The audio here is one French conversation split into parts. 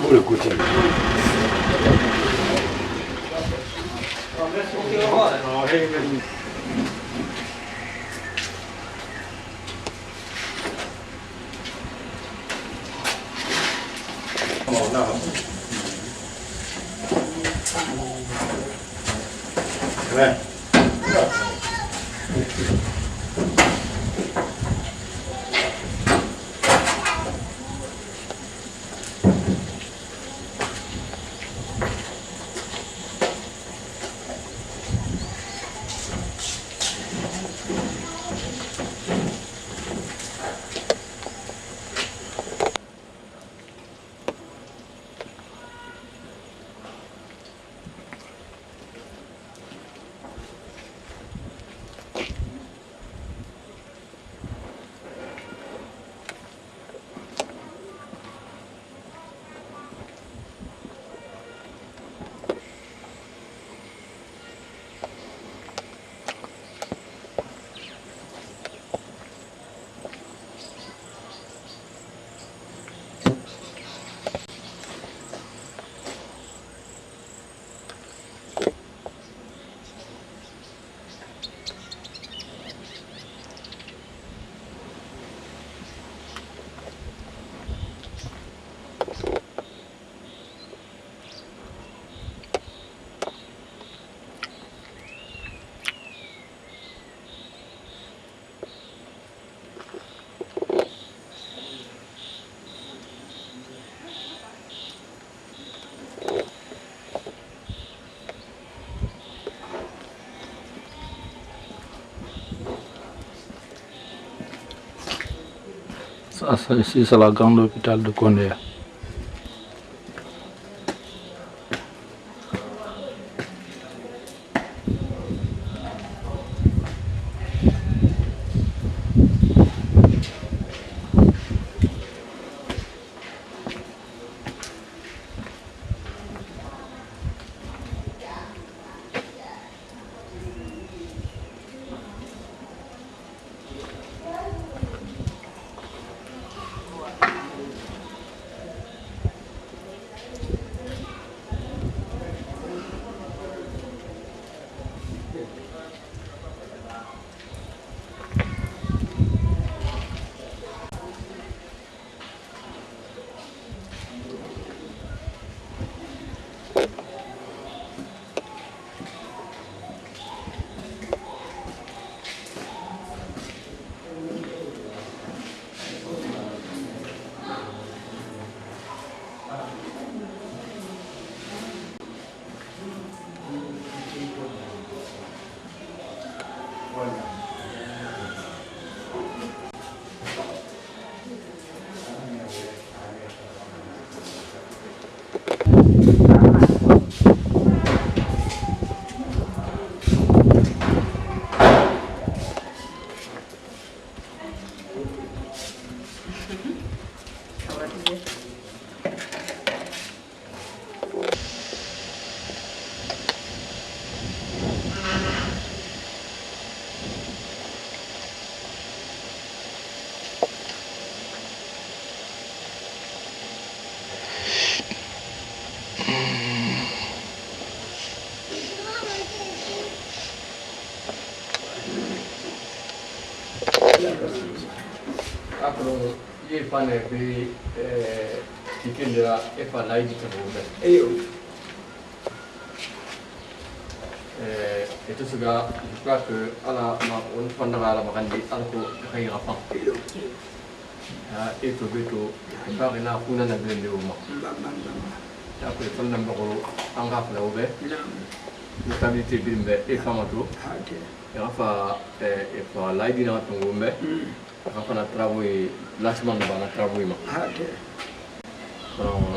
Pour le côté. Ouais. Ça, ici, c'est la grande hôpital de Condé. Apro ye pane bi tikendera e fa live tabo. Itu juga juga ke ala ma un pandara ala makan di alko kai rapang. Itu betul ba na kuna na bende uma. Ya ko ton na ko anggap la obe. Stabilité bimbe e famato. Ya fa live na tongombe. Afana travaux lâchement na travaux ma.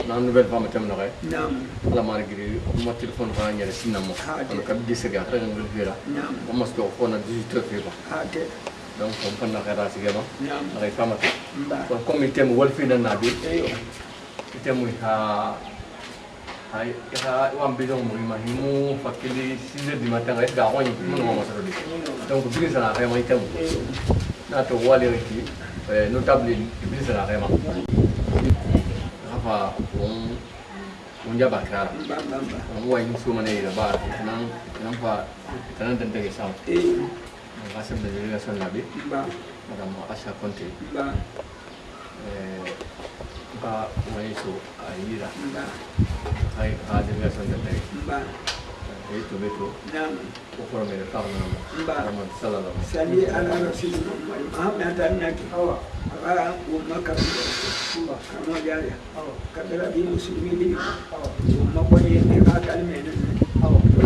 Na nouvelle femme tam na kay. Ala ma giri ma téléphone fa ñere sinamo. Ala ka bi sega ta ngul fira. O mas ko fona 18h fiba. Donc on prend la kara sigema. Ala femme. Ko comité mo wol fina na bi. Temu ha wan bidon mo imagino fakili 6h du matin ga ko ni mo ma sarodi. Donc bi sala kay ma temu. Na to wale ki notable bi sala kay ma. Apa un jaba kara wa yin su mane da ba nan fa tanan dan take samu ga san da jira san nabi ba madam Asha Conte ba wani so ayira kai ka jira san da take ba itu betul ko ko me ka na Muhammad sallallahu alaihi wasallam sali ala rasulullah Muhammad annaki ara umma kabira kama jaya kabira bi muslimin umma ko ne ka kalme ne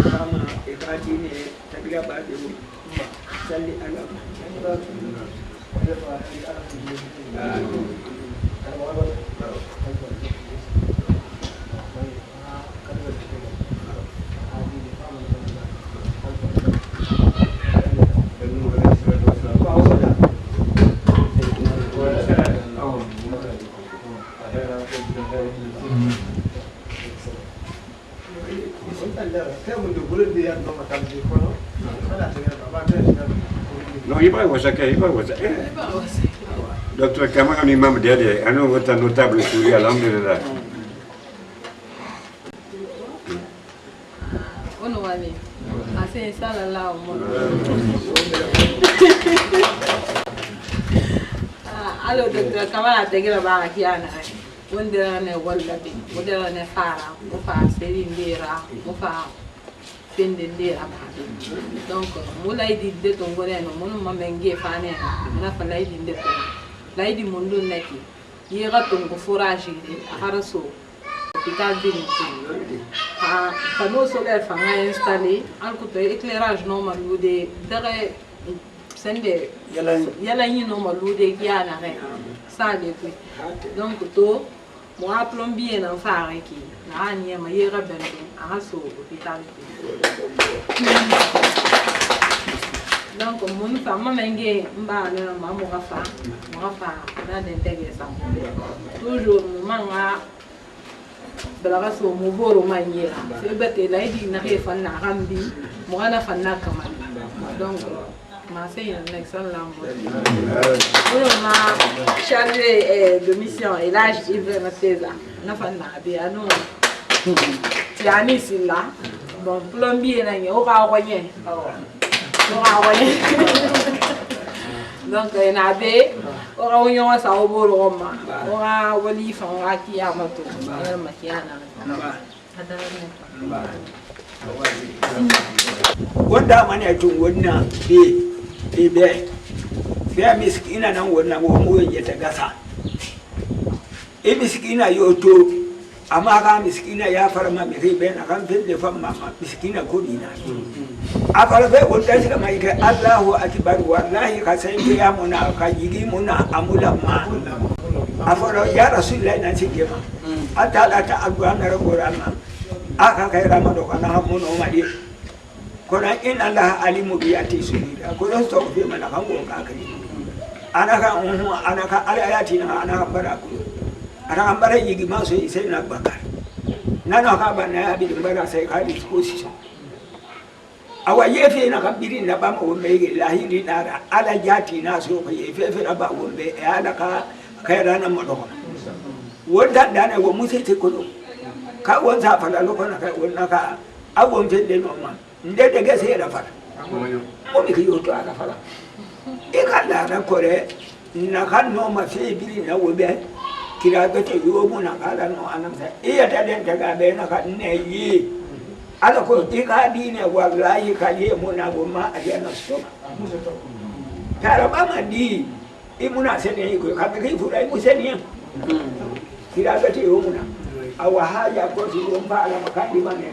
kama ikati ne tabira ba de sali ala No, iba wasa. Doctor Kamara ni mam dia anu wata notable suri alhamdulillah. Ono wale. Ase sallallahu Alo Doctor Kamara tegela ba kiana. Wondera ne walla bi. Wondera ne fara. Mo fa seri ndira. Mo fa pende ndira ba. Donc mo lay di de to ngore no mo ma menge fane na fa lay di de. Lay di mundu neki. Yega to ngo forage haraso. Hôpital Bénin. Panneau solaire fa nga installé. Alko to éclairage normal ou de dere sende yala yi normal ou de kiana re. Ça depuis. Donc to moi plombier na fare ki na ani ma yera bendo haraso hôpital. Donc mon femme menge mba na mamu gafa na d'intégrer ça toujours manga belaga so mo boro manyera c'est bete la idi na refa na rambi mo ana fanna kama donc ma c'est un excellent pour ma chargé de mission et là je vais rester là na fanna bi anu tiani sila bon plombier na nyo ka wonye donc na be ora wonyo sa oboro roma ora wali fa ora ki amato ora makiana wanda mani a tun wannan be miskina nan wannan mu ya ta gasa miskina yoto amma ga miskina ya farma mi ribe na kan fille famma miskina ko dina afara be wanda shi mai kai Allahu akbar wallahi ka sai ya muna ka yigi muna amulamma afara ya rasulullahi na ce ke ma atala ta agwana ragorama aka kai ramado kana mun o mari kona in Allah alimu bi ati sunida ko don to be mana kan go ka kai anaka alayati na anaka baraku anaka bare yigi ma so sai na bakar nana ka bana abi bara sai ka di ko si awa yefe na kabiri na ba mo mege lahiri dara ala jati na so ko yefe fe ba wo be ala ka kai rana mo do wonda dana wo muse te ko ka won sa fala lo ko na ka wonna ka awon fe de no ma nde de ga sai da fara mo mi ki yo to ala fara ikala na kore na kan no ma fi biri na wobe kira ga to yo mu na kala no anam sa iya ta den ta ga be na kan ne yi ala ko ika di ne wallahi ka ye mu na goma a ya na sto kara ba ma di imuna se ne ko ka ga fu dai mu se ne kira ga to yo mu na awa haja ko si yo ba ala makandi mane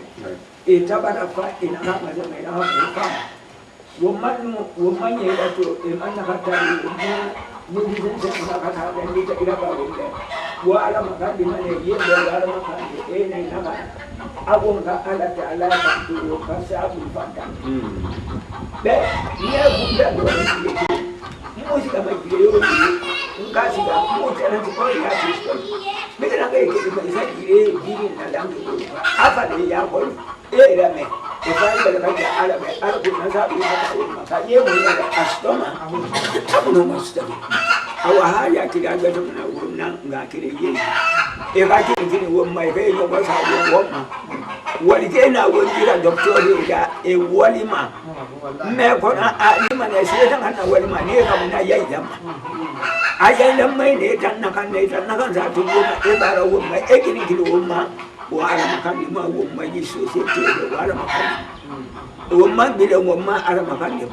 e tabara fa ina ha ma se me na ha fa woman ye da to e man na kata ni ni ni se na kata da ni ta ira ba wonde wa ala makandi mane ye da ala makandi e ne na ba abun ka ala ta ala ta to ka sa abu fanta be ye bu da do ni mo si ka mai yo ni ka si ka mo ta na ko ya si ko me na ga ke ko sa dire dire na da ko afa ne ya ko e ira me e fa ida ka ja ala me ala ko na sa bi ka ye mo ya astoma abu no mustaqim awa haya ki ga ga na wannan ga kire ye e ga ki ni wo mai kai yo ba sa wo ma wali ke na wo jira doctor ga e wali ma me ko na ali ma ne sai dan na wali ma ne ga mun ya yi ma ayan dan mai ne dan na kan sa tu wo ma e bara wo ma e ki ni ki wo ma wa ala makan ni ma wo ma ji so se te wa ala makan wo ma bi le wo ma ala makan ni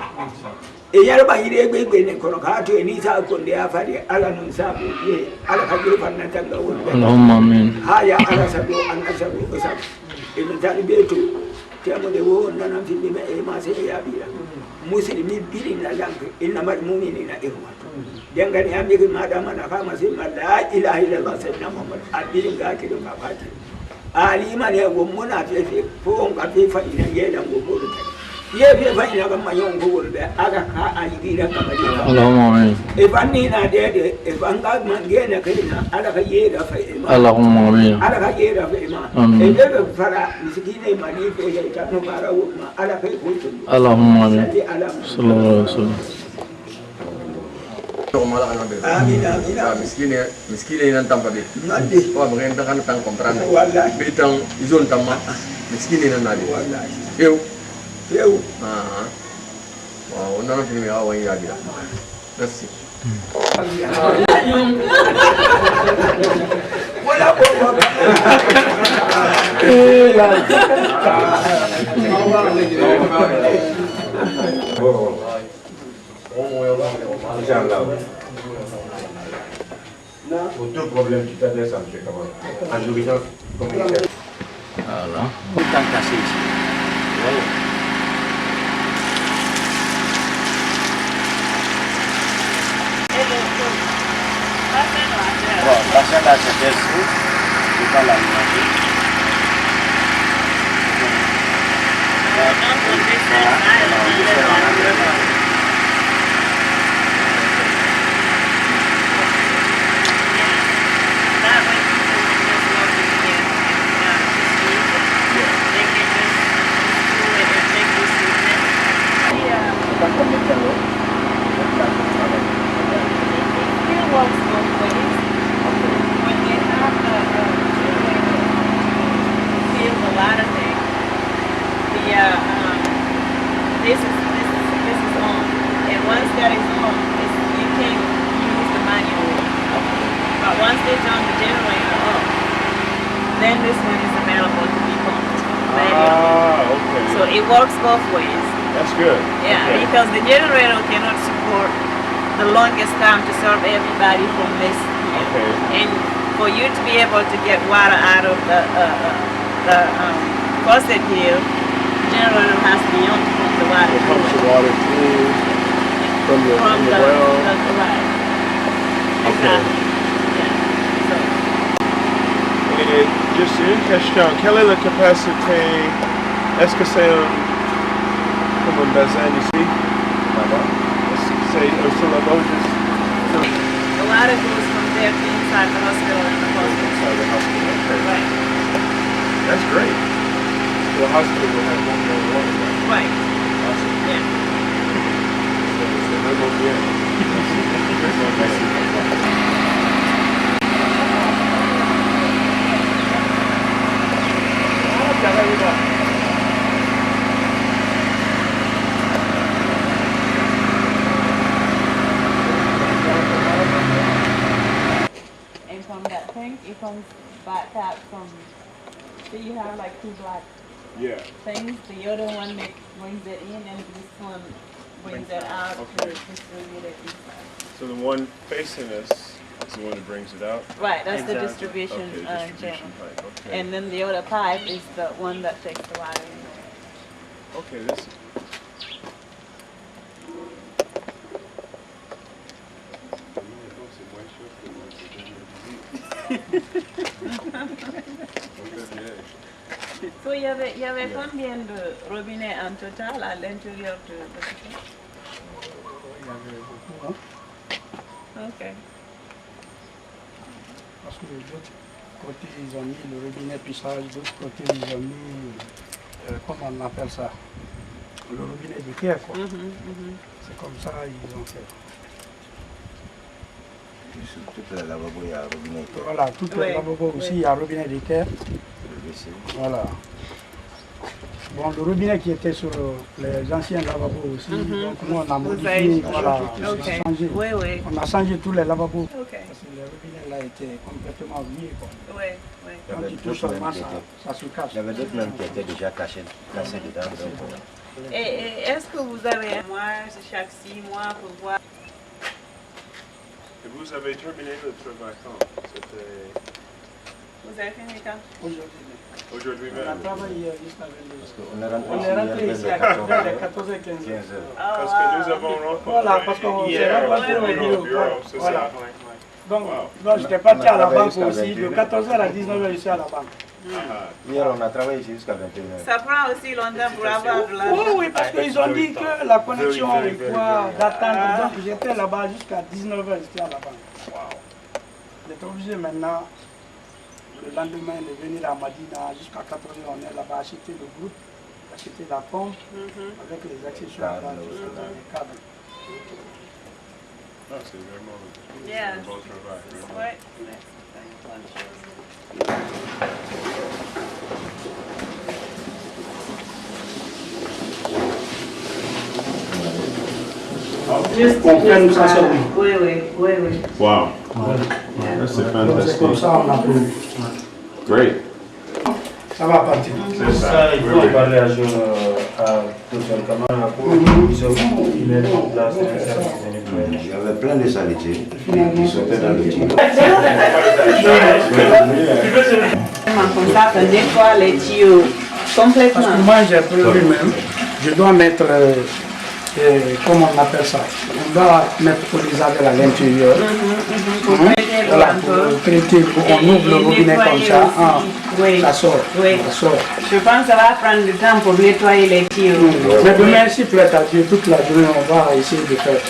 e yar ba yire gbe ne ko ka to ni sa ko de afari ala nun sa ye ala ka jiro fan na tan ga wo Allahumma amin. ha ya ala sa do an sa do sa e mun ta be to te mo de wo na na fi be e ma se ya bi la muslimi bi na lang inna mal mu'minina ikhwan dangane ya mi ma da mana fa ma sai ma la ilaha illallah sayyidina muhammad abin ga ki da ba ki alima ne wo muna fe ko on ka fe fa ina ye dan go go ye fe fa ina ga ma yon go go be aga ka ali gira ka bari Allahumma amin. e ban ni na de e ban ga ma ge na kai na ala ka ye da fa ima Allahumma amin. ala ka ye da fa ima e de be fara miskine ma ni fe ya ta no bara wo ma ala kai ko to Allahumma amin. sallallahu Sallallahu alaihi wasallam. amin amin Miskine nan tampa be. ngadi Wa mren ta kan tang comprendre. wallahi Be tang izon tamma. Miskine nan nadi. wallahi Eu. eu Ah. Wa ona no fini wa ya bi. Merci. wala ko ko Inch'Allah. Aucun problème, tu t'adresses à M. Kamara. En juridiction communautaire. Voilà. Tant cassé. Bon, passer là, c'est dessus. C'est pas la This is on, and once that is on, you can use the manual. But once they turn the generator off, then this one is available to be pumped. Okay. So it works both ways. That's good. Yeah, Okay. because the generator cannot support the longest time to serve everybody from this here. Okay. And for you to be able to get water out of the faucet here, the generator has to be on to pump the water It through pumps it. the water through from the well. right. Okay. Exactly. Yeah. So, Et juste une question. Quelle est la capacité? Est-ce que c'est comme un bassin ici? Là-bas? Est-ce que c'est sur la boat juste the water goes from there to inside the hospital and the hospital. inside the hospital? Okay. Right. That's great. So the hospital will have one more water. Right? Right. Awesome. Yeah. C'est vraiment bien. comes back out from. So you have like two black Yeah. things. The other one brings it in, and this one brings it out to distribute it inside. So the one facing us is the one that brings it out? Right, that's the Okay, distribution distribution channel. pipe, okay. And then the other pipe is the one that takes the water in. Okay, this is... So il y avait combien de robinets en total à l'intérieur de l'hôpital? Il y avait beaucoup, hein, Ok. parce que de l'autre côté, ils ont mis le robinet pissage, de l'autre côté, ils ont mis, comment on appelle ça, le robinet de terre, quoi. C'est comme ça ils ont fait. Toute la lavabo, il y a un robinet. Voilà, tout le lavabo aussi, il y a un robinet de terre. Voilà. Bon, le robinet qui était sur les anciens lavabos aussi, donc nous on a modifié, voilà, on a changé. Oui, oui. On a changé tous les lavabos. Ok. Parce que les robinets là étaient complètement oubliés, quoi. Oui, oui. Quand tu touches seulement, ça se cache. Il y avait d'autres même qui étaient déjà cassés dedans. Donc, Et est-ce que vous avez un mois, chaque 6 mois pour voir? Et vous avez terminé le travail quand? C'était Vous avez fini quand? aujourd'hui On a même? travaillé jusqu'à 22h. on On est rentré ici à 14h15. Parce que nous avons rencontré Voilà, parce qu'on s'est hier rencontrés au bureau. bureau, c'est Voilà. ça? Donc, Wow. moi j'étais parti à la banque jusqu'à aussi, de 21h. 14h à 19h ici à la banque. Hier, on a travaillé ici jusqu'à 21h. Ça prend aussi longtemps pour avoir de Oui, l'argent. oui, parce qu'ils ont dit que la connexion quoi d'attendre. Donc j'étais là-bas jusqu'à 19h, j'étais à la banque. J'étais obligé maintenant, le lendemain de venir à Madina, jusqu'à 4h, on est là-bas, acheter le groupe, acheter la pompe, avec les accessoires, les câbles. Non, c'est vraiment Yeah. un bon travail. Vraiment. Ouais. Juste On peut nous s'en sortir. Oui, oui, oui, oui. Wow. That's C'est comme ça on a pu. Great. Ça va partir. C'est ça. Ça, il faut parler à Dr. Kamara pour qu'il mette en place un service de nettoyage. Il y avait plein de saletés qui sautaient dans le tuyau. Comme ça, on nettoie les tuyaux Parce complètement. que moi j'ai prévu même, je dois mettre, comment on appelle ça, on doit mettre pour les à l'intérieur. Voilà, pour traiter, on ouvre le robinet comme ça, Oui. ça sort, Oui. ça sort. Je pense que ça va prendre du temps pour nettoyer les tuyaux. Mais demain, si plaît à Dieu, toute la journée, on va essayer de faire.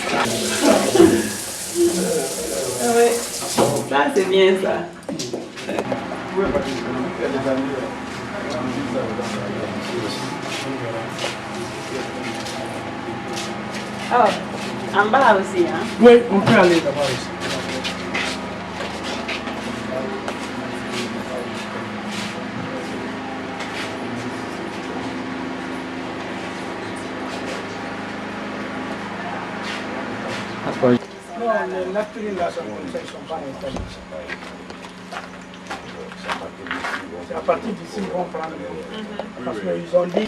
Oui. Ça, c'est bien ça. Oh, en bas aussi, hein? Oui, on peut aller là-bas aussi. Non, les latrines là sont comme ça, ils ne sont pas installés. C'est à partir d'ici qu'ils vont prendre. Parce qu'ils ont dit.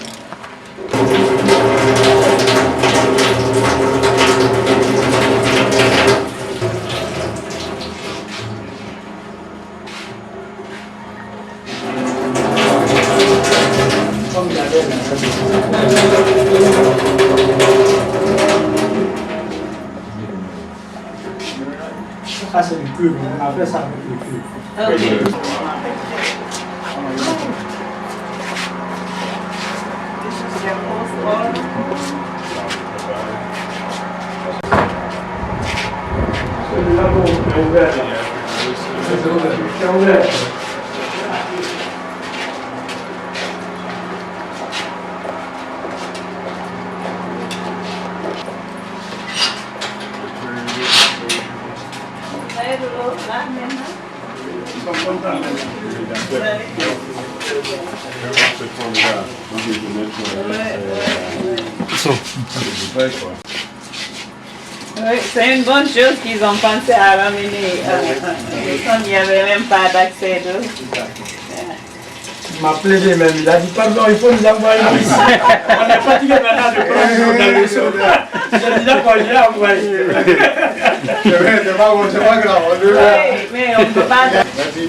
Comme il y avait ça c'est du cube, on a fait ça avec le cube. Ok. Celui-là, bon, c'est ouvert. C'est ouvert. Vous avez de l'eau là maintenant? Ils sont contents maintenant. C'est formidable. Donc, il faut mettre Ils sont. c'est vrai, quoi. Oui, c'est une bonne chose qu'ils ont pensé à ramener. Comme il n'y avait même pas d'accès d'eau. Il m'a plaidé même, il a dit pardon, il faut nous envoyer ici. On est fatigué maintenant de prendre l'eau dans le sol. J'ai dit d'accord, je l'ai envoyé. C'est pas grave. Oui, mais on ne peut pas. Merci.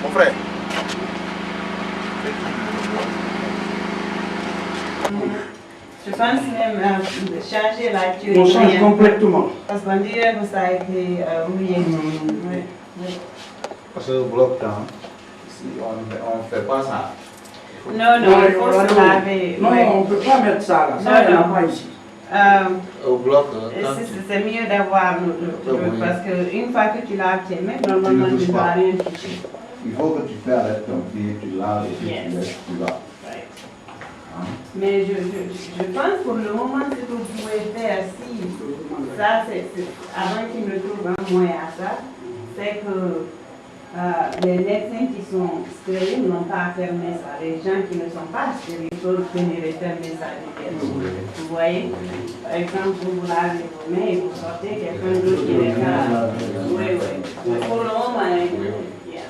Mon frère. Je pense même de changer la tuerie. On change complètement. Parce qu'on dirait que ça a été rouillé. Oui, oui. Parce que le bloc temps, si on ne fait pas ça. Non, il faut se laver. Non, on ne peut pas mettre ça là. Ça, il n'y en a pas ici. Au bloc, c'est mieux d'avoir le truc parce qu'une fois que tu laves tes mains, normalement tu ne vas rien toucher. il faut que tu fais avec ton pied, tu laves et puis tu laisses, tu vas. Mais je pense pour le moment ce que vous pouvez faire, si ça c'est avant qu'ils ne trouvent un moyen à ça, c'est que les médecins qui sont stériles n'ont pas à fermer ça. Les gens qui ne sont pas stériles peuvent venir et fermer ça. Vous voyez? Par exemple, vous lavez vos mains et vous sortez quelqu'un d'autre qui n'est pas. Oui. Mais pour le moment, yeah.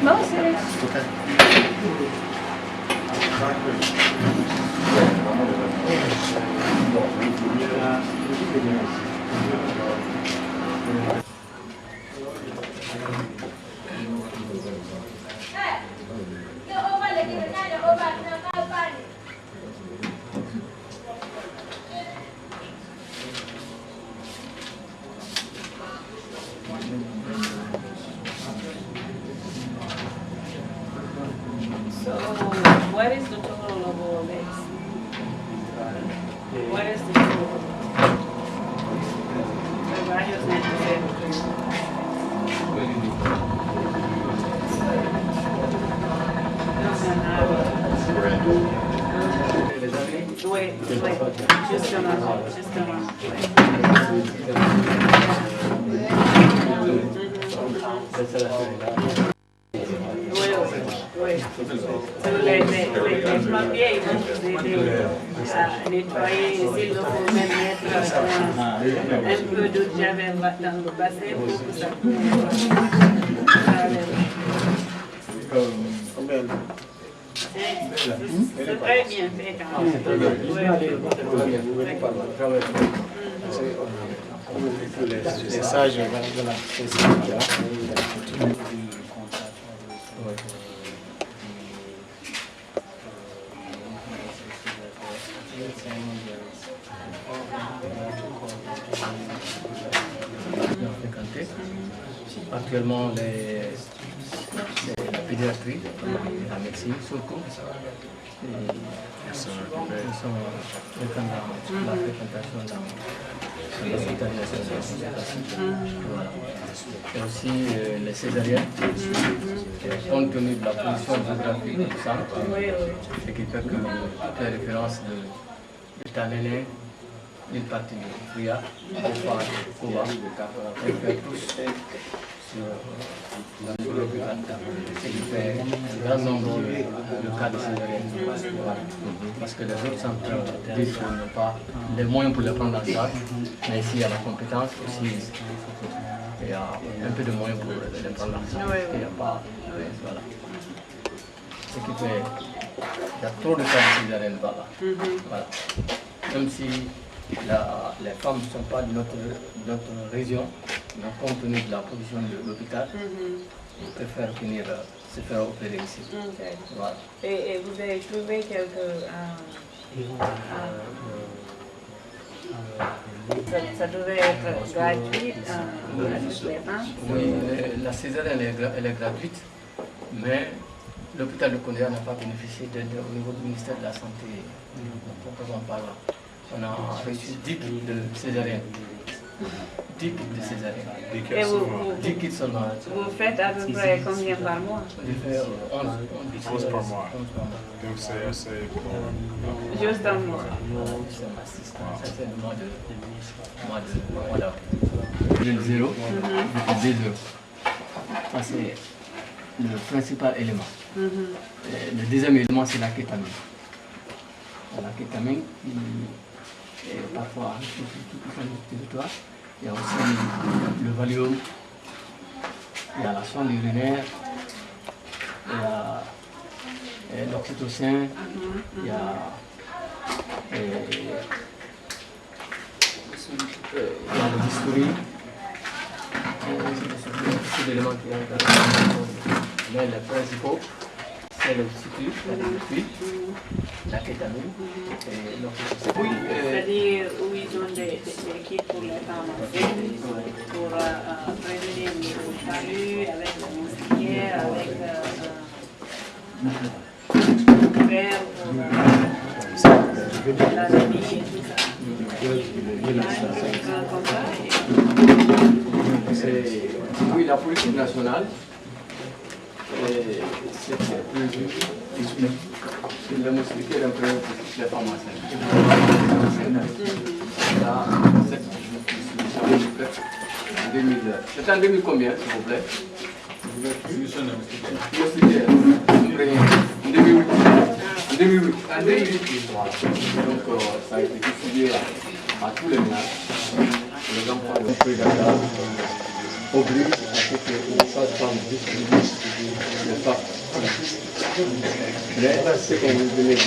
Non, c'est... So, what is the total of all this? What is the total? So I just need to say the Wait, just a les plombiers vont vous aider à nettoyer, s'il le faut même mettre un peu d'eau de javel dans le bassin pour que ça c'est très bien fait quand C'est ça, je vais de la Actuellement, la pédiatrie, la médecine surtout, ils sont fréquents dans la fréquentation dans l'hospitalisation. Et aussi les césariennes, compte tenu de la position géographique du centre, ce qui fait que toutes les références Tanene, une partie de Fria, Alpha, Cuba, et fait tous sur l'hôpital. Ce qui fait un grand nombre de cas de césarienne. Parce que les autres centres disent qu'ils n'ont pas les moyens pour les prendre en charge, mais ici il y a la compétence aussi. Il y a un peu de moyens pour les prendre en charge. Il n'y a pas. Voilà. Ce qui fait il y a trop de cas de césarienne là-bas. Voilà. Même si les femmes ne sont pas de notre région, mais compte tenu de la position de l'hôpital, ils préfèrent venir se faire opérer ici. Okay. Voilà. Et vous avez trouvé quelques... ça devait être gratuit Oui, la césarienne elle est gratuite, mais l'hôpital de Kondéa n'a pas bénéficié d'aide au niveau du ministère de la Santé, proprement parlant. On a reçu 10 kits de césarienne. 10 kits de césarienne. Et 10 kits seulement. Vous faites à peu près combien par mois? Je fais 11 par mois. Donc c'est assez pour... Juste un mois. Ça c'est le mois d'avril. 0, 2 heures. Ça c'est le principal élément. Le deuxième élément c'est la kétamine. La kétamine qui est parfois sur le territoire. Il y a aussi le Valium, il y a la sonde urinaire, il y a l'oxytocin, il y a le bistouri. C'est des éléments qui ont mais les principaux, c'est le cycle, la kétamine et l'oxytocin. Oui, c'est-à-dire où ils ont des kits pour les femmes enceintes, pour prévenir le palu, avec la moustiquaire, avec verre pour la famille et tout ça. Il y a un comme ça. Oui, la politique nationale. C'est prévu sur les moustiquaires imprimés pour les pharmaciens. Là, c'est en 2000 combien, s'il vous plaît? Moustiquaire imprimé en 2008. En 2008, voilà. Donc, ça a été distribué à tous les ménages. Les enfants de prédateurs oblige à ce que les sages-femmes distribuent les femmes. Mais ce qu'on venait de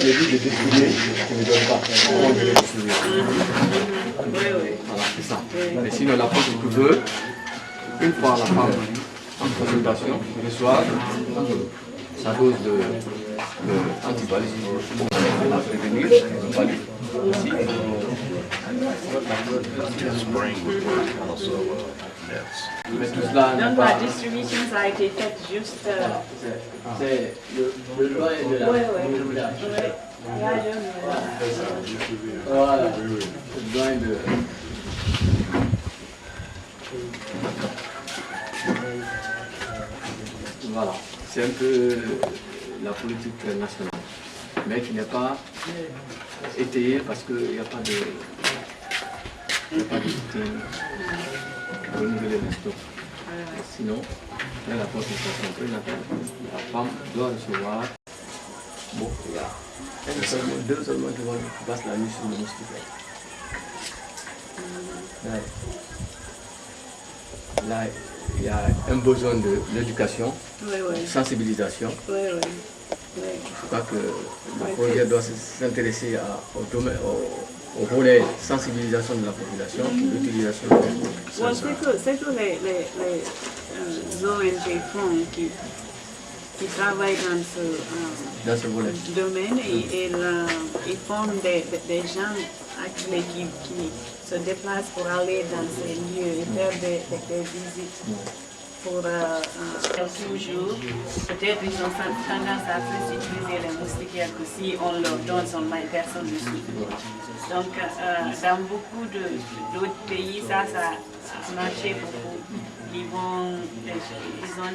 dire, de distribuer, je ne donne pas. On veut distribuer. Voilà, c'est ça. Mais sinon, la politique veut, une fois la femme en consultation, reçoit sa dose d'antibiotiques pour la prévenir, aussi. Donc la distribution ça a été faite juste... C'est le doigt de la... Oui. Voilà, le doigt de... Voilà, c'est un peu la politique nationale, mais qui n'est pas étayée parce qu'il n'y a pas de soutien pour renouveler le stock. Sinon, dans la consultation prénatale, la femme doit recevoir, bon, il y a deux seulement qui passent la nuit sur le moustiquaire. Là, il y a un besoin de l'éducation, de sensibilisation. Je crois que le projet doit s'intéresser au volet sensibilisation de la population, l'utilisation de la c'est que les ONG font qui travaillent dans ce domaine et ils font des gens qui se déplacent pour aller dans ces lieux et faire des visites pour quelques jours. Peut-être ils ont tendance à plus utiliser les moustiquaires que si on leur donne seulement une personne dessus. Donc dans beaucoup d'autres pays, ça a marché beaucoup. Ils ont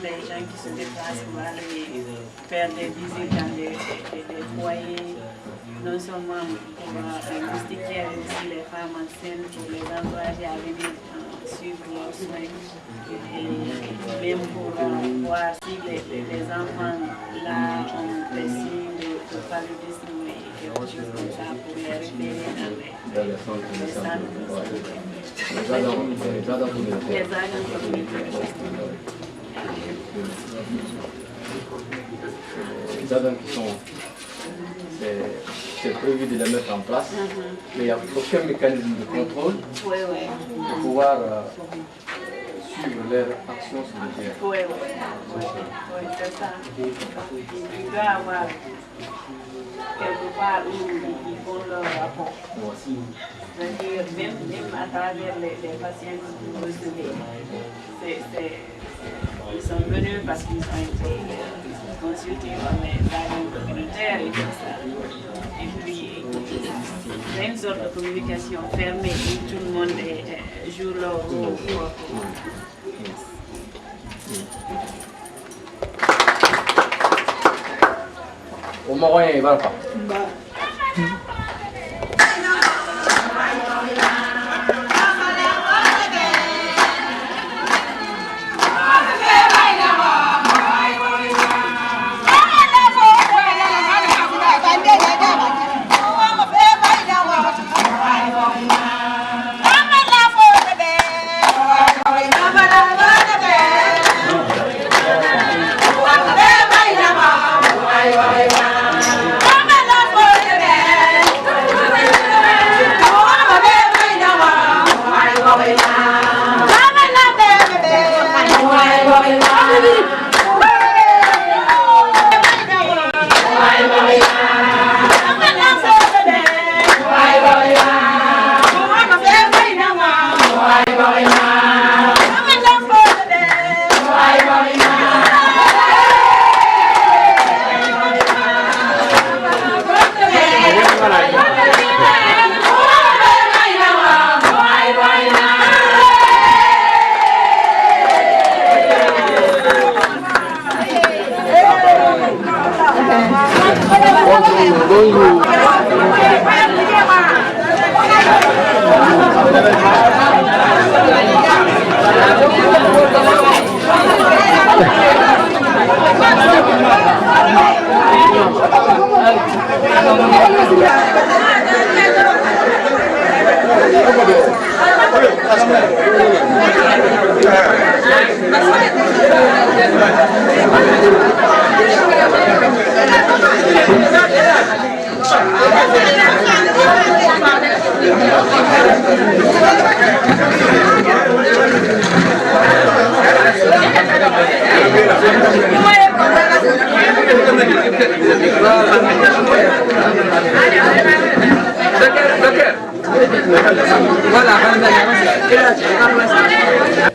des gens qui se déplacent pour aller faire des visites dans des foyers non seulement pour justifier aussi les femmes enceintes, pour les encourager à venir suivre leurs soins, et même pour voir si les enfants là ont des signes de paludisme et quelque chose comme ça, pour les référer dans les centres de santé. Les agents communautaires. Les agents qui sont, c'est prévu de les mettre en place, mais il n'y a aucun mécanisme de contrôle pour pouvoir suivre leur action sur le terrain. Oui, c'est ça. Il doit y avoir quelque part où ils font leur rapport. C'est-à-dire, même à travers les patients que vous recevez, ils sont venus parce qu'ils ont été consultés par les agents communautaires et tout ça. Et puis, c'est une sorte de communication fermée où tout le monde joue leur rôle. Au Maroc, il va pas.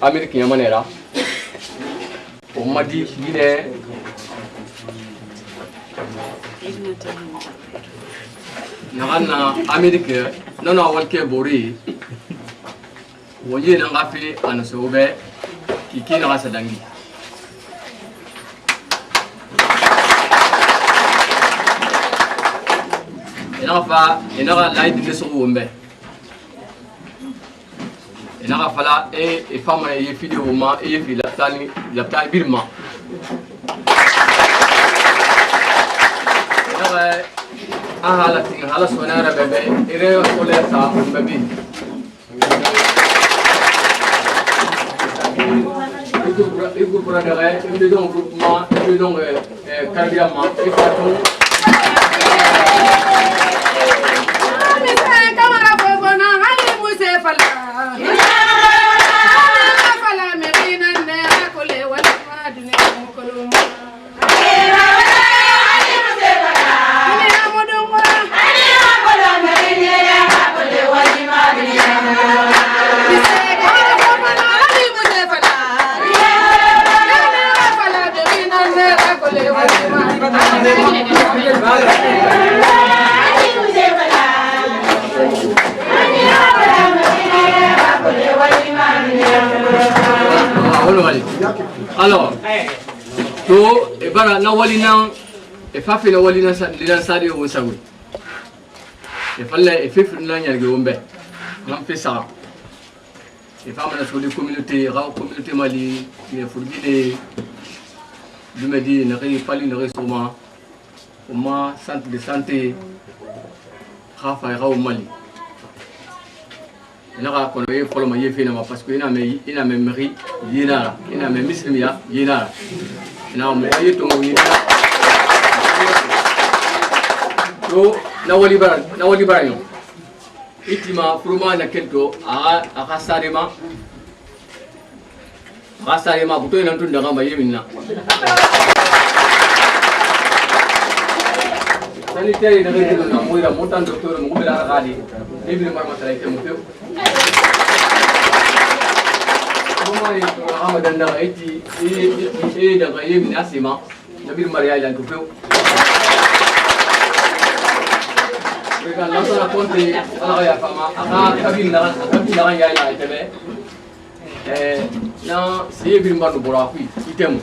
Amérique Yamanera, on m'a dit qu'il est Nagana Amérique, non à Walker Bori, voyez Nangafi, Anasobe, qui n'a pas d'angi. Il n'a pas l'aide de son ombe. Il n'a pas là et femme et fille au main et fille la taille birma. Ah la thing, la sonara bébé, et le colère ça, bébé. Il vous prendrait une maison groupement, une maison cardiaquement, et partout. Alors, to ebara na walina e fafi na walina linan sari o sawi il fallait faire une année de Gombe. On fait ça. Les femmes sur les communautés, communauté Mali, il faut dire, je me dis, il n'y a pas de restaurant, au moins centre de santé, Rafa au Mali. Il y a qu'on a pour le maillot finalement parce qu'il y a même mairie, il y a même misrimia, il y a un moyen de mouiller. So, na wali baranyo. Itima furuma na kento akasarema buto ina tunda ngamba yemina. Sanitary na ngito na moira motan doctor mo bila kali. Ibili marma tara ite mo. Furuma ni Ramadan na iti da yemina sima. Nabil Maria lan ko. Mereka langsung konti ala ya fama aka kabin na ya ila itebe na siye bin banu borafi item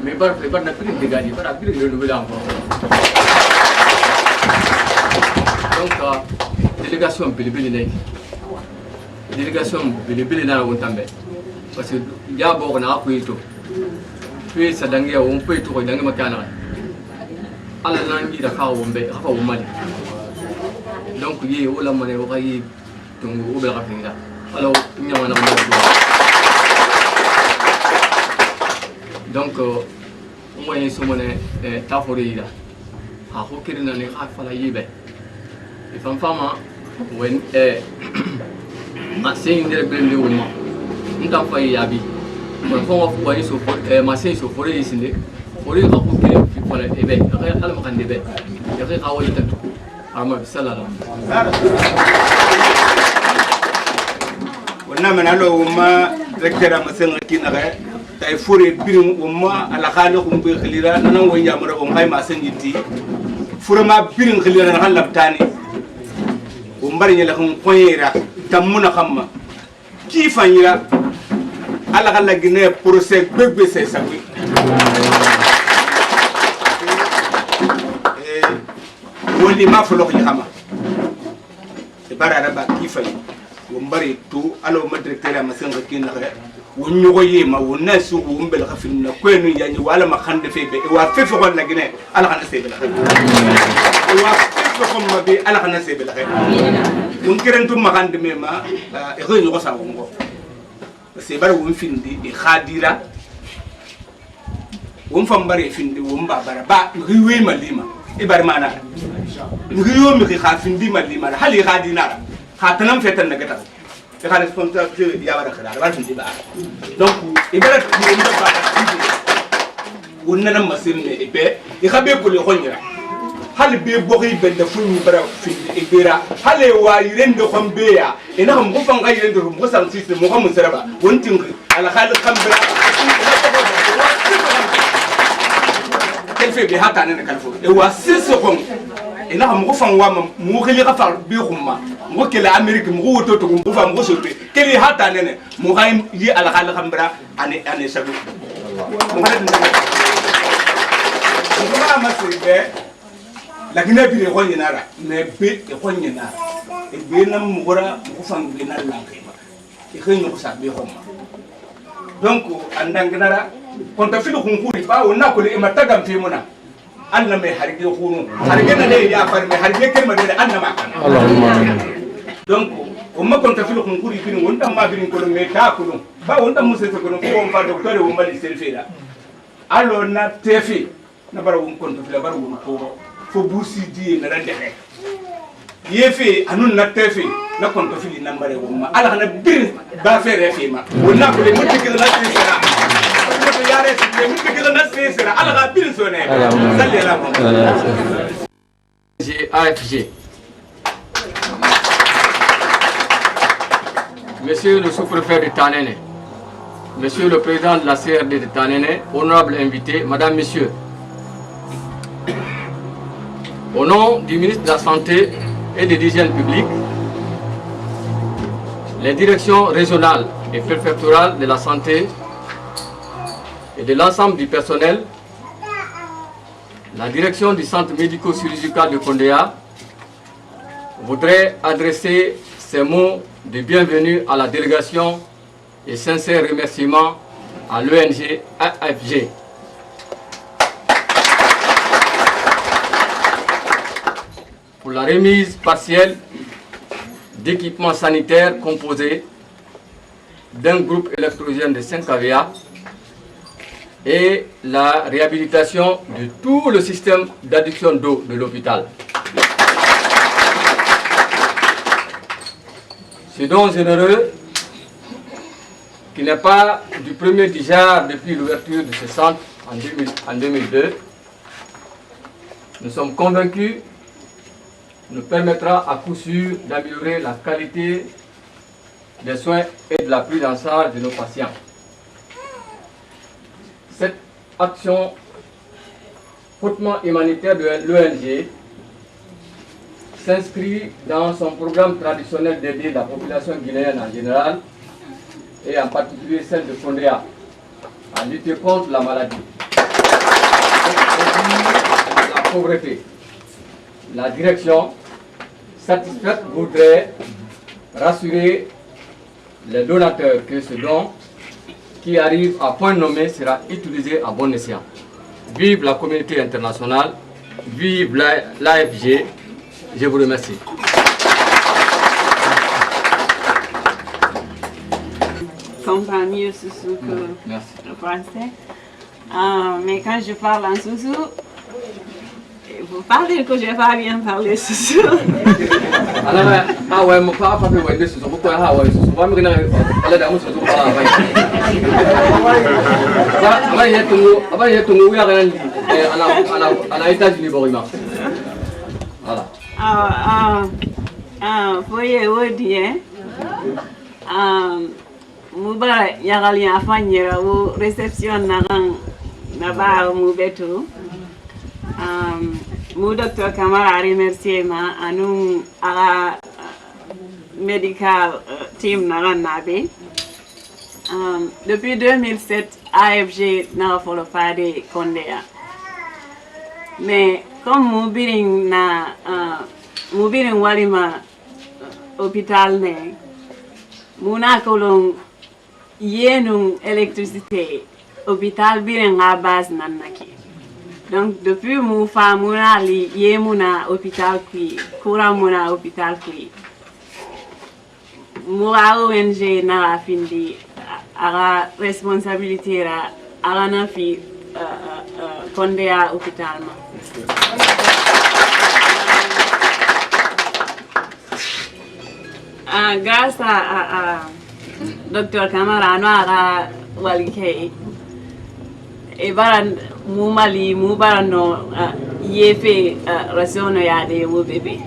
me bar na prin de gadi bar apil de bilang ko donc délégation bilibili na wontambe parce que ya bo na ko ito fi sadangia on peut to dangi makana ala nan ida ka wombe ka womali donc il y a la monnaie au rail donc au bel rapide alors il y a donc moi je suis monnaie taforé là à recueillir dans les rafles à la yébe et femme when ma c'est une des blèmes de moi on t'a fait yabi on va voir sur ma c'est sur forêt ici forêt va recueillir puis voilà et ben rien à la main de ben il y a rien à voir tout Ama bisala la. Wana manalo uma rekera masenga kinare tay fure birum uma ala khana kum be khilira nanan wo yamara o ngay ma sengiti furama birum khilira na halabtani o mbari nyela khum koyira tamuna khamma ki fanyira ala kala gine procès bebe se sawi woli ma folo ko xama e barara ba kifay wo mbari to alo ma directeur ma senga kina re wo ñogo yema wo nasu wo mbel khafin na ko nu yañi wala ma xande fe be wa fe fe ko na gine ala xana sebe la wa fe ko ma be ala xana sebe la mun kerentum ma xande me ma e ko ñogo sa wo ngo se bar wo findi e khadira wo fam bare findi wo mba bara ba riwe ma lima ibar mana ngiyo mi khafin di mali mana hali khadina khatanan fetan na gata e khane sponsor ya wara khara ba tin ba donc ibara ni nda ba wonna na masin ne ibe e khabe ko le khonyra hali be bogi bende funni bara fin ibira hali wa yirende khombe ya ina ko fan ga yirende rum ko san system mo ko mun seraba wontin ala khali khambra fait be hata ne kalfo e wa siso ko ina ko fan wa mo khili ka fa bi khumma mo kele amerique mo woto to mo fa mo sobe kele hata ne mo hay yi ala khali khambra ane sabu mo hada ne ko ma sebe la gina bi ko nyinara me be ko nyinara e be na mo gora mo fan be na la kema e khenyo ko sabe khumma donc andangnara konta filu kunkuri ba wonna ko le mataga mfimuna anna me harige khunu harige na le ya far me harige kelma de anna ma kana Allahumma donc umma konta filu kunkuri bin wonta ma bin ko me ta kunu ba wonta musse ko no ko fa docteur wo mali selfeda allo na tefi na bara won konta filu bara won ko fo bursi di na rande yefe anun na tefi na konta filu nambare won ma ala na bir ba fere fi ma wonna ko le mutte na selfeda AFG. Monsieur le sous-préfet de Tanene, Monsieur le président de la CRD de Tanene, honorable invité, Madame, Messieurs, au nom du ministre de la Santé et de l'Hygiène publique, les directions régionales et préfectorales de la santé et de l'ensemble du personnel, la direction du centre médico-chirurgical de Kondéa, voudrais adresser ces mots de bienvenue à la délégation et sincères remerciements à l'ONG AFG. Pour la remise partielle d'équipements sanitaires composés d'un groupe électrogène de 5 kVA et la réhabilitation de tout le système d'adduction d'eau de l'hôpital. Ce don généreux, qui n'est pas du premier déjà depuis l'ouverture de ce centre en 2002, nous sommes convaincus, nous permettra à coup sûr d'améliorer la qualité des soins et de la prise en charge de nos patients. Cette action hautement humanitaire de l'ONG s'inscrit dans son programme traditionnel d'aider la population guinéenne en général et en particulier celle de Kondéa à lutter contre la maladie, la pauvreté. La direction satisfaite voudrait rassurer les donateurs que ce don qui arrive à point nommé sera utilisé à bon escient. Vive la communauté internationale, vive l'AFG. Je vous remercie. Je comprends mieux Soussou que le français. Mais quand je parle en Soussou, vous parlez que je n'ai pas bien parlé Soussou. Ah ouais, mon père a fait de Soussou. Pourquoi ah ouais Soussou? Moi, je vais aller dans Soussou. Avant, il y a tout le monde à États-Unis. Voilà. Foye wodi mubara yagali afanyira wo reception na ba mu betu mu docteur Camara remerciement anu ara medical team nabe depuis 2007 AFG na follow fade Kondéa mais comme mubirin walima hôpital ne muna kolon yenun électricité hôpital birin ha base nanaki donc depuis mu fa muna li yemuna hôpital qui courant muna hôpital qui mu ONG na findi ara responsabilité ra ara na fi Kondéa hôpital ma grâce à Dr. Camara Noara Walike e baran mumali mubarano yefe rasono yade wo bébé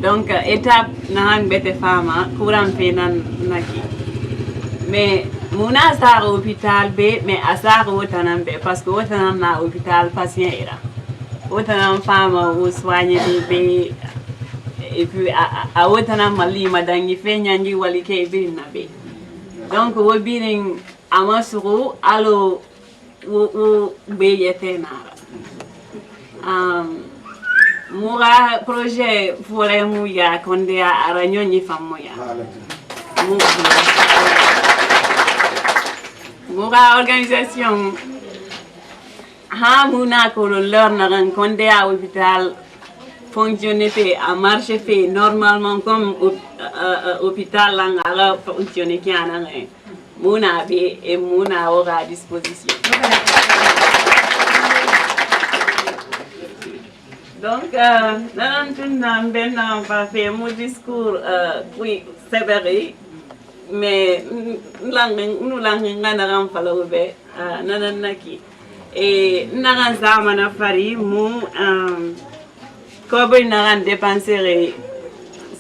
donc étape nan bete fama courant fenan naki mais muna sa hôpital be mais asar wotanam be parce que wotanam na hôpital patient era wotanam fama wo soigner be et puis a wotanam mali madangi feñanji walike birina be donc wo biring amasuru alo wo be yetenara mura projet fole mu ya Kondéa ara ñoñi fammo ya mura organisation ha muna ko leur na Kondéa hôpital fonctionner fait à marcher fait normalement comme hôpital lang ala fonctionner qui ana muna be et muna aura à disposition. Donc nan ben pas fait mon discours oui sévère mais nous lang ngana ram falo be nanan naki et naran zamana fari mu comme n'a dépensé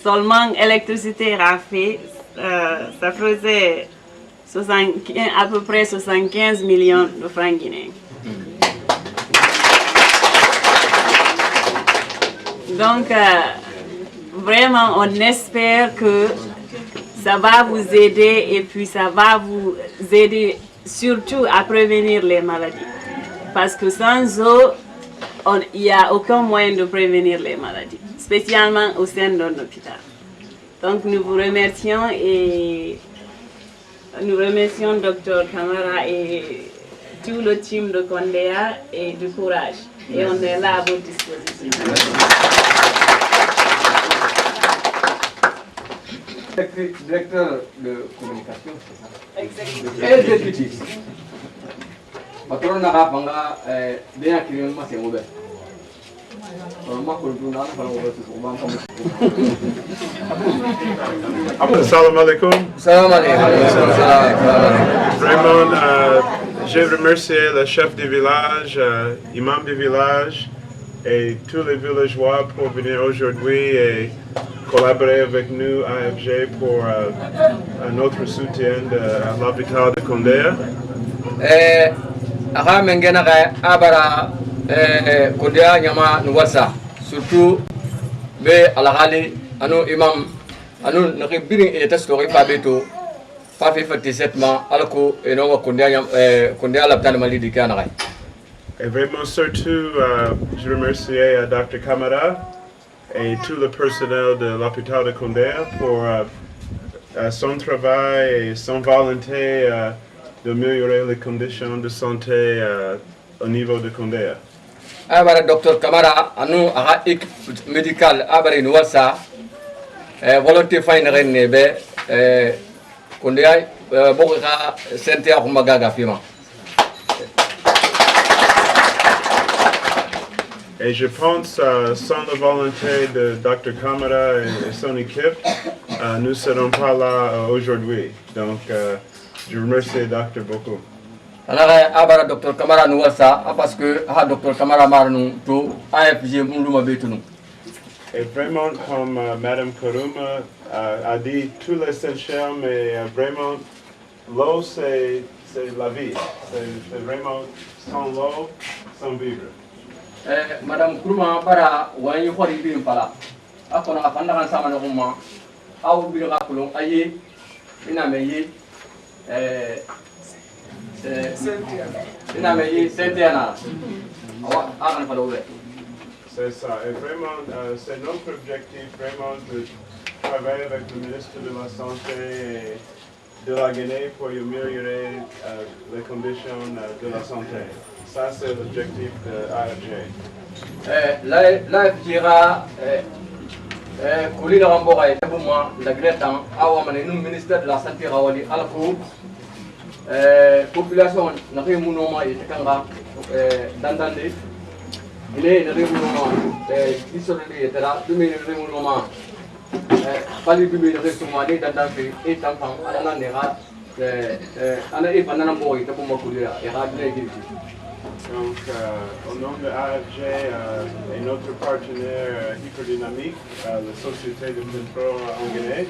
seulement électricité rafée, ça faisait à peu près 75 millions de francs guinéens. Donc, vraiment, on espère que ça va vous aider et puis ça va vous aider surtout à prévenir les maladies. Parce que sans eau, il n'y a aucun moyen de prévenir les maladies. spécialement au sein de l'hôpital. Donc nous vous remercions et nous remercions Dr Camara et tout le team de Condéa et du courage. Et on est là à votre disposition. Directeur de communication, c'est ça? Exécutif. Patron n'a pas bien qu'il y ait un mauvais. Salam alaikum. Salam alaikum. Vraiment, j'ai remercié le chef du village, imam du village et tous les villageois pour venir aujourd'hui et collaborer avec nous, AFG, pour notre soutien à l'hôpital de Condéa. Condéa nyama nuwasa surtout be alahali anu imam anu naki biring eta story pa beto pa fi 47 ma alko enongo Condéa laptan mali dikana. Et vraiment surtout, je remercie Dr Camara et tout le personnel de l'hôpital de Condéa pour son travail et son volonté d'améliorer les conditions de santé au niveau de Condéa. Abara Dr Camara anu aga équipe médicale abara nuwasa volonté fine renne be Condéa boka santé akumagaga fima. Et je pense, sans la volonté de Dr Camara et son équipe, nous ne serons pas là aujourd'hui. Donc, je remercie Dr beaucoup. Abara Dr Camara nuwasa parce que Dr Camara marnu to AFG munduma betunu. Et vraiment, comme Madame Koruma a dit, tout l'essentiel, mais vraiment, l'eau c'est la vie. C'est vraiment sans l'eau, sans vivre. Madame Kuruma bara wani khori bi pala akona afanda kan sama no kuma aw bi ga kulon ayi ina me yi ina me yi sentiana awa akan falo be. C'est ça, et vraiment c'est notre objectif vraiment de travailler avec le ministre de la Santé et de la Guinée pour améliorer les conditions de la santé. Ça, c'est l'objectif de AFG. L'AFG a coulé le rembourg et pour moi, la Greta, le ministère de la Santé, à la population n'a pas eu mon nom et d'entendre. Il est le mouvement, il était là, 2 minutes de mouvement. Pas les 2 minutes de ce mois d'entendre et d'entendre à la nera. On a eu pendant un boy, pour moi, et rappeler. Donc, au nom de AFG et notre partenaire Hyperdynamique, la société de contrôle en Guinée.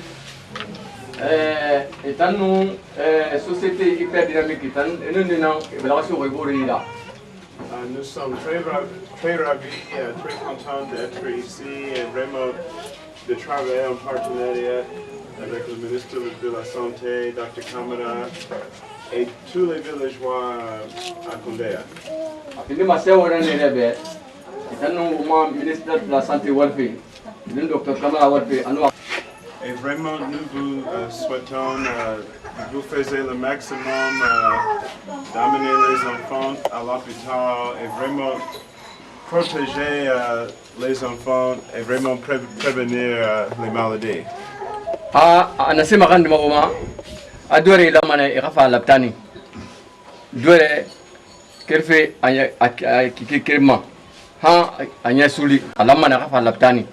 Étant nous, société Hyperdynamique, nous sommes très ravis, très contents d'être ici et vraiment de travailler en partenariat avec le ministre de la Santé, Dr Camara, et tous les villageois à Condéa. Et vraiment, nous vous souhaitons, vous faisiez le maximum d'amener les enfants à l'hôpital et vraiment protéger les enfants et vraiment prévenir les maladies. Anasema kandi magoma adore ila mana ikafa laptani dore kerfe anya kikirma ha anya suli alama na kafa laptani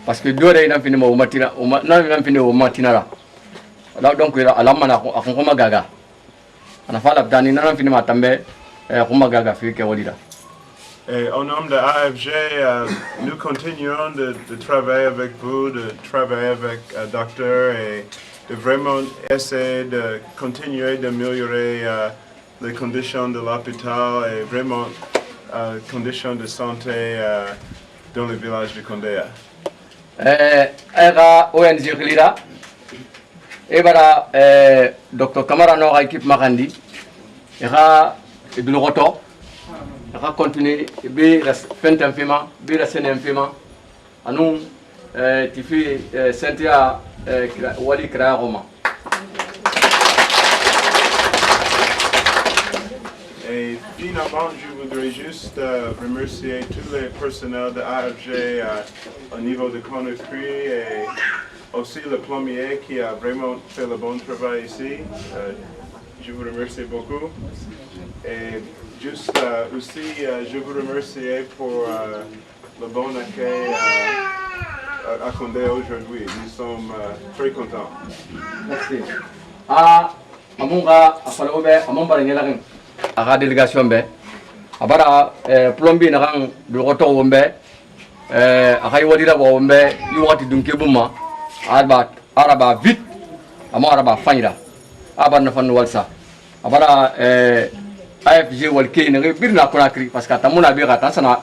parce que dore ina fini mo matina na ina fini o matina la donc ila alama na akoma gaga ana fa laptani na fini matambe kuma gaga fike walida. Et au nom de AFG, nous continuons de travailler avec vous, de travailler avec docteur et de vraiment essayer de continuer d'améliorer les conditions de l'hôpital et vraiment les conditions de santé dans le village de Condéa. Era ONG Klira, ebara Dr Camara no équipe Makandi, era Dulugoto. On va continuer, bien la fin d'un film, bien la scène d'un film, anu tifi sentia wali kra roma. Et finalement, je voudrais juste remercier tous les personnels de AFG au niveau de Conakry et aussi le plombier qui a vraiment fait le bon travail ici. Je vous remercie beaucoup. Et juste aussi, je vous remercie pour le bon accueil à Condé aujourd'hui. Nous sommes très contents. Merci. Amunga afalobe amambara ngelakin aga délégation be abara plombi na kan du roto wombe akai wadira bo wombe yuwati dunke buma araba vite amara fanyra abarna fan walsa abara AFG walke na birna Conakry parce que tamuna be gata sana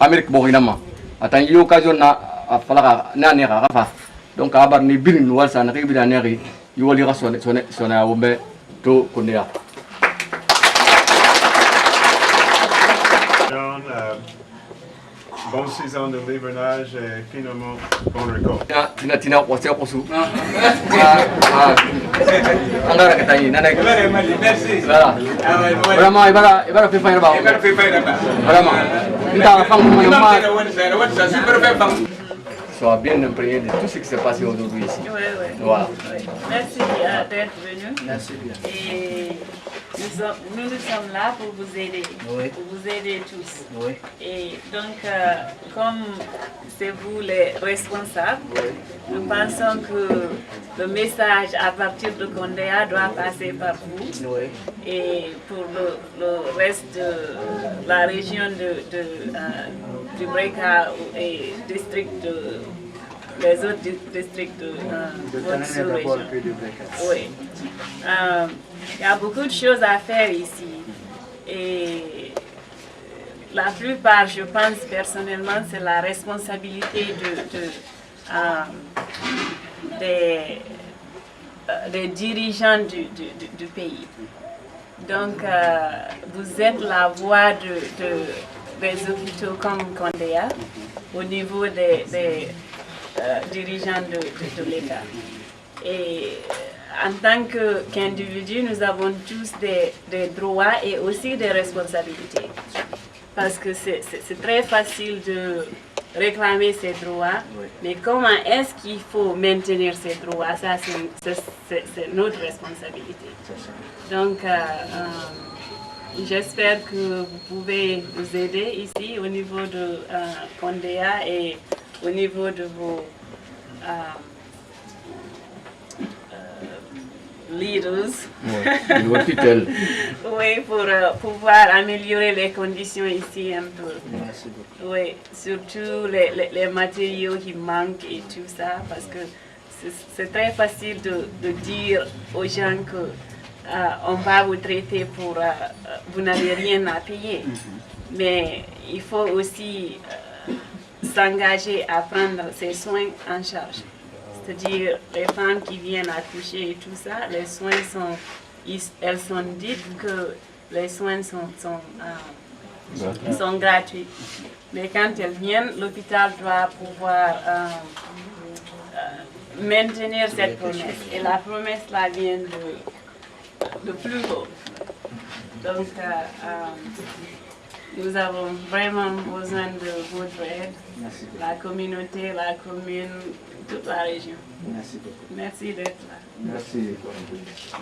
Amérique bo hinama atan yi occasion na afalaga na ne ga fa donc abar ni birin walsa na bi na ne yuwali ga sona wombe to kunia. Bonne saison de l'hivernage et finalement bon récolte. Tina wase kosu. Angara ketai nana. Merci. Vraiment ibara fe fayra ba. Vraiment. Inta fang ma. Sois bien imprégné de tout ce qui s'est passé aujourd'hui ici. Oui. Voilà. Merci d'être venu. Merci bien. Et nous sommes là pour vous aider, pour vous aider tous. Oui. Et donc, comme c'est vous les responsables, nous pensons que le message à partir de Condéa doit passer par vous. Oui. Et pour le reste de la région du Breka et les autres districts de votre sous-région. Oui. Il y a beaucoup de choses à faire ici. Et la plupart, je pense personnellement, c'est la responsabilité des dirigeants du pays. Donc, vous êtes la voix des hôpitaux comme Condéa au niveau des dirigeants de l'État. Et en tant qu'individu, nous avons tous des droits et aussi des responsabilités. Parce que c'est très facile de réclamer ses droits, mais comment est-ce qu'il faut maintenir ces droits? Ça, c'est notre responsabilité. Donc, j'espère que vous pouvez nous aider ici au niveau de Condéa et au niveau de vos leaders. Oui, pour pouvoir améliorer les conditions ici un peu. Merci beaucoup. Oui, surtout les matériaux qui manquent et tout ça, parce que c'est très facile de dire aux gens que on va vous traiter pour vous n'avez rien à payer. Mais il faut aussi s'engager à prendre ces soins en charge. C'est-à-dire les femmes qui viennent accoucher et tout ça, les soins elles sont dites que les soins sont gratuits. Mais quand elles viennent, l'hôpital doit pouvoir maintenir cette promesse. Et la promesse là vient de plus haut. Donc, nous avons vraiment besoin de votre aide, la communauté, la commune, toute la région. Merci beaucoup. Merci d'être là. Merci.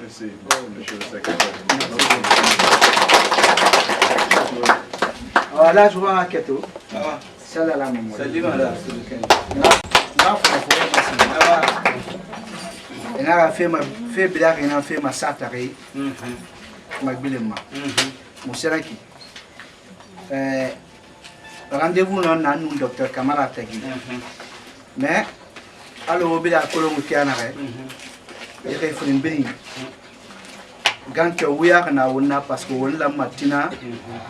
Merci, monsieur le secrétaire. Voilà, je vois un keto. Salam alaikum. Salam alaikum. Ina fait bilag ina fait ma satare magbilema museraki rendez-vous non nan docteur Kamara tagi mais allo bila ko mu kianare e kay fulin bini ganke wuya kana wonna parce que wonna matina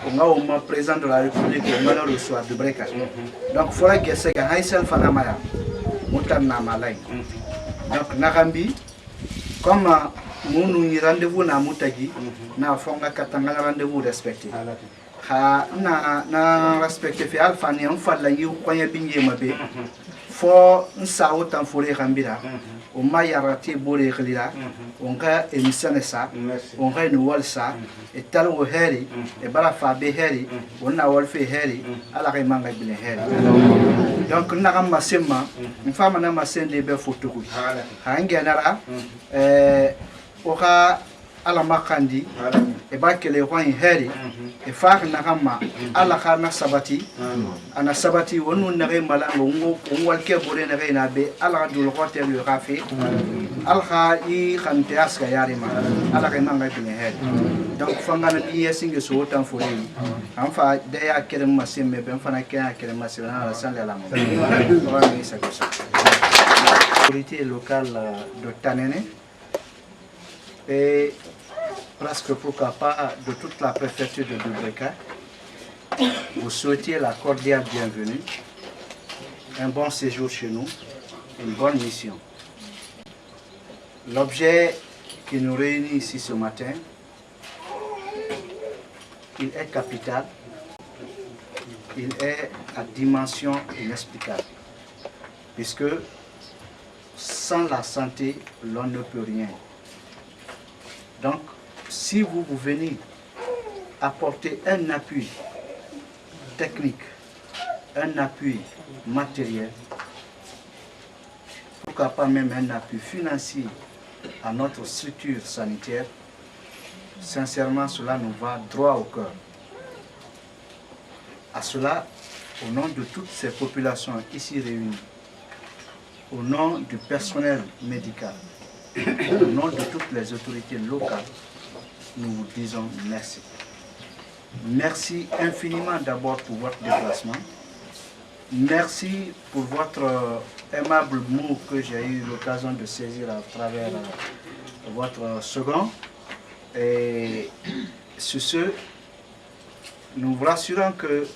on a au président de la République on a le soir de Breka donc fora gesse ga haysel fana maya mutanna malay donc nagambi comme nous ni rendez-vous na mutagi na fonga katanga rendez-vous respecté na respecte fi alfa ni on fa la yu kwanya binye mabe fo nsa autant fore rambira o mayarati bore khilira on ka emission sa on ka no walsa e tal o heri e bara fa be heri on na wal fe heri ala kay manga bile heri donc na kam masema mfama na masende be photo ko ha ngenara o ka ala makandi e ba kele hoin heri e fa na kama ala kana sabati ana sabati wonu na re malango ngol ke bore na re na be ala dul hotel yo rafi al kha i khante aska yari ma ala ke manga bine heri donc fanga na bi yesinge so tan fo ni am fa de ya kere maseme be fa na ke ya kere maseme na la san la mo wa mi sa ko sa autorité locale de Tanene et presque pourquoi pas de toute la préfecture de Dubreka, vous souhaitez la cordiale bienvenue, un bon séjour chez nous, une bonne mission. L'objet qui nous réunit ici ce matin, il est capital, il est à dimension inexplicable, puisque sans la santé, l'on ne peut rien. Donc, si vous venez apporter un appui technique, un appui matériel, pourquoi pas même un appui financier à notre structure sanitaire, sincèrement cela nous va droit au cœur. À cela, au nom de toutes ces populations ici réunies, au nom du personnel médical, au nom de toutes les autorités locales, nous vous disons merci. Merci infiniment d'abord pour votre déplacement. Merci pour votre aimable mot que j'ai eu l'occasion de saisir à travers votre second. Et sur ce, nous vous rassurons que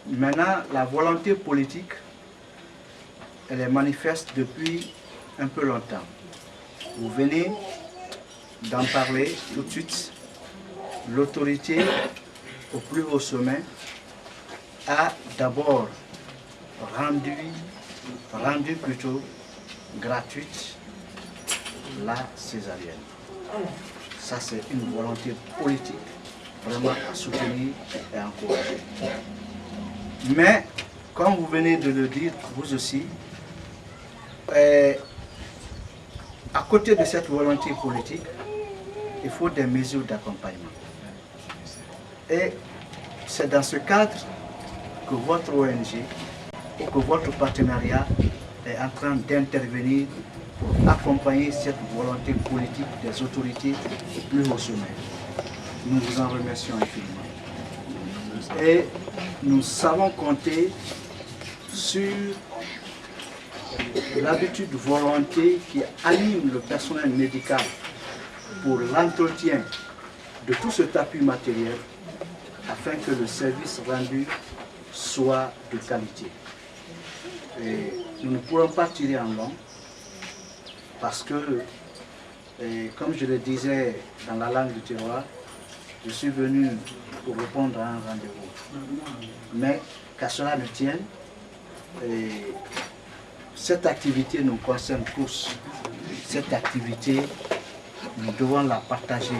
maintenant la volonté politique, elle est manifeste depuis un peu longtemps. Vous venez d'en parler tout de suite. L'autorité au plus haut sommet a d'abord rendu plutôt gratuite la césarienne. Ça c'est une volonté politique vraiment à soutenir et à encourager. Mais comme vous venez de le dire vous aussi, à côté de cette volonté politique, il faut des mesures d'accompagnement. Et c'est dans ce cadre que votre ONG ou que votre partenariat est en train d'intervenir pour accompagner cette volonté politique des autorités au plus haut sommet. Nous vous en remercions infiniment. Et nous savons compter sur l'habitude de volonté qui anime le personnel médical pour l'entretien de tout cet appui matériel afin que le service rendu soit de qualité. Et nous ne pourrons pas tirer en long parce que, comme je le disais dans la langue du terroir, je suis venu pour répondre à un rendez-vous. Mais qu'à cela ne tienne, cette activité nous concerne tous. Cette activité, nous devons la partager.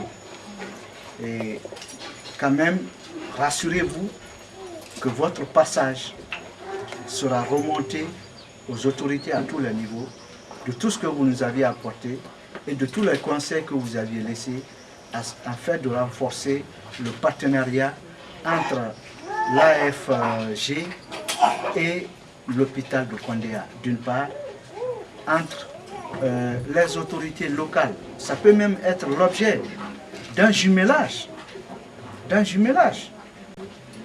Et quand même, rassurez-vous que votre passage sera remonté aux autorités à tous les niveaux, de tout ce que vous nous aviez apporté et de tous les conseils que vous aviez laissés afin de renforcer le partenariat entre l'AFG et l'hôpital de Kondéa, d'une part, entre les autorités locales. Ça peut même être l'objet d'un jumelage.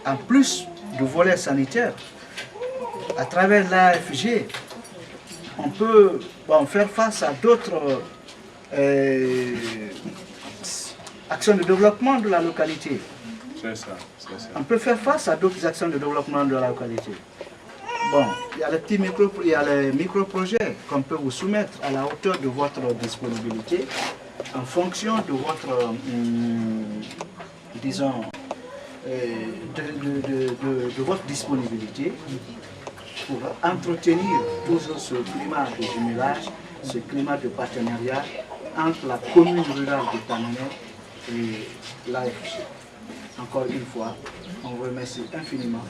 En plus du volet sanitaire, à travers l'AFG, on peut faire face à d'autres actions de développement de la localité. C'est ça. On peut faire face à d'autres actions de développement de la localité. Bon, il y a les petits micro-projets qu'on peut vous soumettre à la hauteur de votre disponibilité, en fonction de votre, disons, de votre disponibilité pour entretenir toujours ce climat de jumelage, ce climat de partenariat entre la commune rurale de Tamané et l'AFG. Encore une fois, on vous remercie infiniment.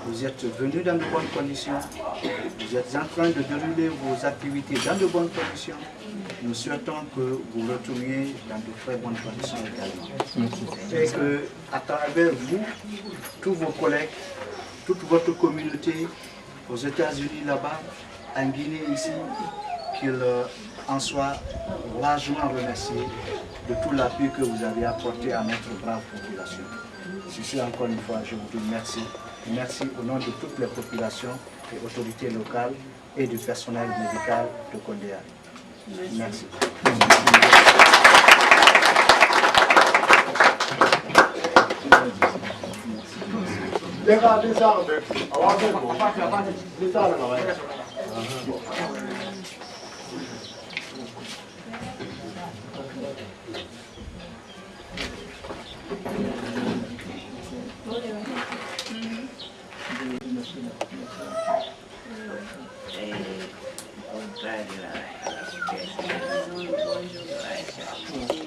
Vous êtes venus dans de bonnes conditions, vous êtes en train de dérouler vos activités dans de bonnes conditions. Nous souhaitons que vous retourniez dans de très bonnes conditions également. Et que, à travers vous, tous vos collègues, toute votre communauté, aux États-Unis là-bas, en Guinée ici, qu'il en soit largement remercié de tout l'appui que vous avez apporté à notre brave population. Sur ce, encore une fois, je vous dis merci. Merci au nom de toutes les populations et autorités locales et du personnel médical de Kondéa. Merci.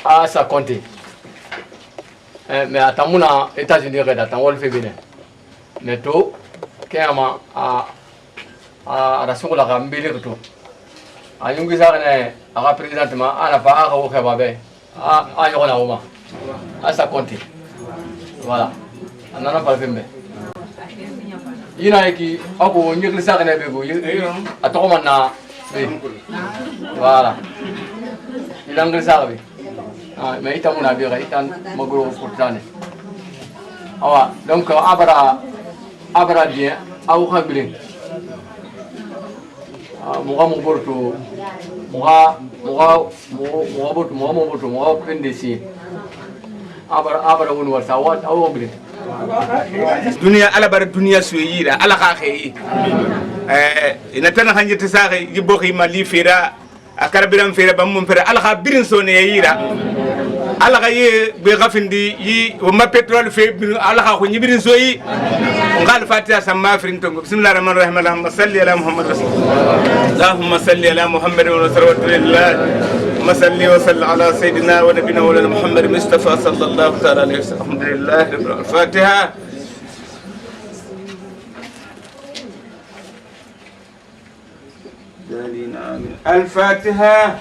Ah, ça compte. Mais attends, mon États-Unis, attends, on le fait bien. Mais tout, quand à la seconde, la rambille, tout. À une guisarne, à la présidentement, à la part au Khababé, à Yorona, à ça compte. Voilà. On n'en a pas fait. Il y a qui, à vous, une église à Nebego, à Toromana. Voilà. Il y a un église à mais il y a un avion, il y a un magro pour l'année. Donc, abra bien, à vous habiller. Moi, mon porto, moi, dunia ala bar dunia suira ala khakhei inatana hanjete saxe jiboxi mali fira akara biram fira bamum fira ala kha birin sone yira ala kha ye be khafindi yi ma petrol fe ala kha ko nyibirin soyi ngal fatiha samma firin to bismillahir rahmanir rahim allahumma salli ala muhammad allahumma salli ala muhammad wa sallallahu اللهم صل وسلم على سيدنا ونبينا مولانا محمد المصطفى صلى الله تعالى عليه وسلم الحمد لله رب العالمين الفاتحه الفاتحه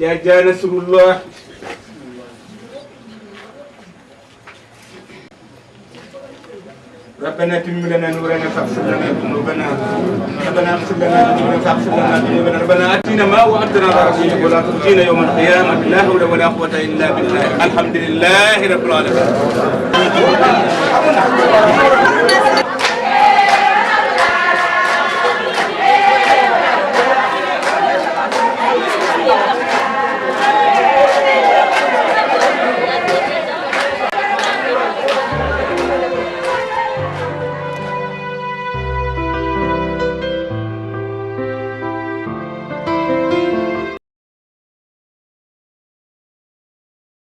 جاء نصر الله ربنا تمم لنا نورنا فاغفر لنا ذنوبنا ربنا اغفر لنا ذنوبنا فاغفر لنا ذنوبنا ربنا اتنا ما وعدتنا على رسولك ولا تخزنا يوم القيامه لا حول ولا قوه الا بالله الحمد لله رب العالمين